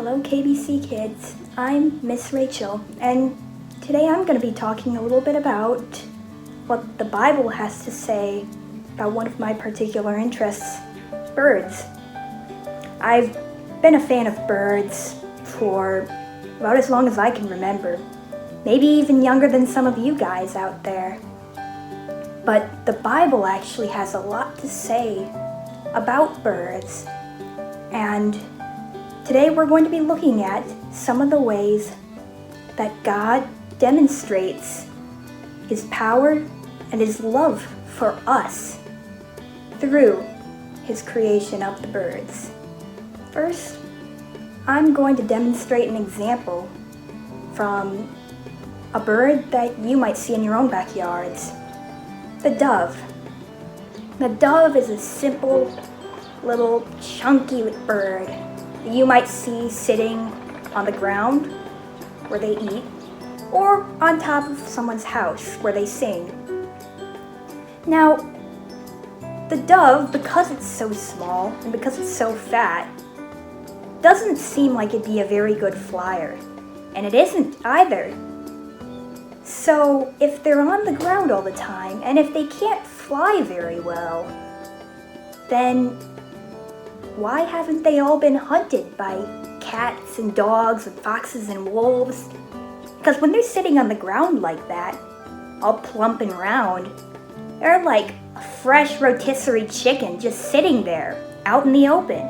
Hello KBC kids, I'm Miss Rachel, and today I'm going to be talking a little bit about what the Bible has to say about one of my particular interests, birds. I've been a fan of birds for about as long as I can remember, maybe even younger than some of you guys out there. But the Bible actually has a lot to say about birds, and today we're going to be looking at some of the ways that God demonstrates His power and His love for us through His creation of the birds. First, I'm going to demonstrate an example from a bird that you might see in your own backyards, the dove. The dove is a simple, little, chunky bird that you might see sitting on the ground where they eat, or on top of someone's house where they sing. Now, the dove, because it's so small and because it's so fat, doesn't seem like it'd be a very good flyer, and it isn't either. So if they're on the ground all the time, and if they can't fly very well, then why haven't they all been hunted by cats and dogs and foxes and wolves? Because when they're sitting on the ground like that, all plump and round, they're like a fresh rotisserie chicken just sitting there out in the open.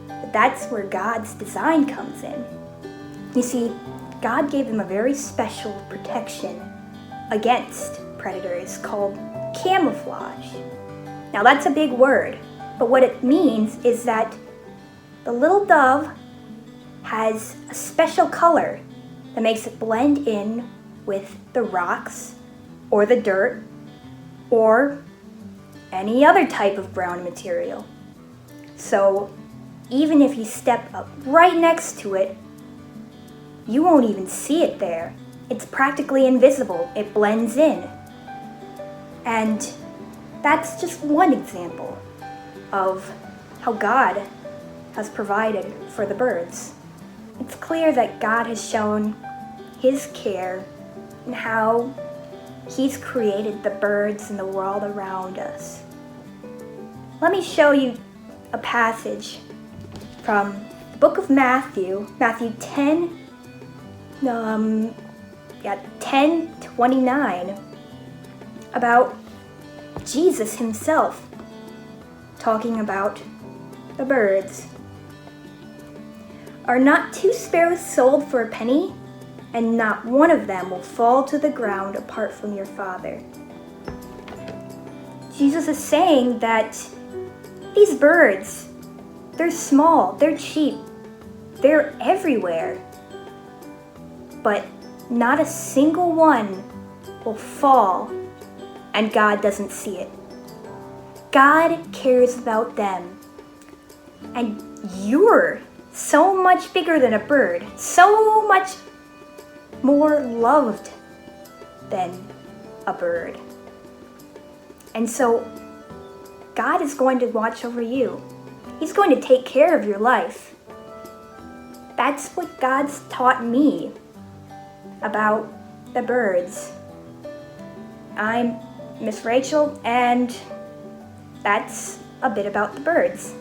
But that's where God's design comes in. You see, God gave them a very special protection against predators called camouflage. Now that's a big word, but what it means is that the little dove has a special color that makes it blend in with the rocks or the dirt or any other type of brown material. So even if you step up right next to it, you won't even see it there. It's practically invisible. It blends in. And that's just one example of how God has provided for the birds. It's clear that God has shown His care in how He's created the birds in the world around us. Let me show you a passage from the book of Matthew 10:29, about Jesus Himself talking about the birds. Are not 2 sparrows sold for a penny? And not one of them will fall to the ground apart from your Father. Jesus is saying that these birds, they're small, they're cheap, they're everywhere, but not a single one will fall and God doesn't see it. God cares about them. And you're so much bigger than a bird, so much more loved than a bird. And so God is going to watch over you. He's going to take care of your life. That's what God's taught me about the birds. I'm Miss Rachel, and that's a bit about the birds.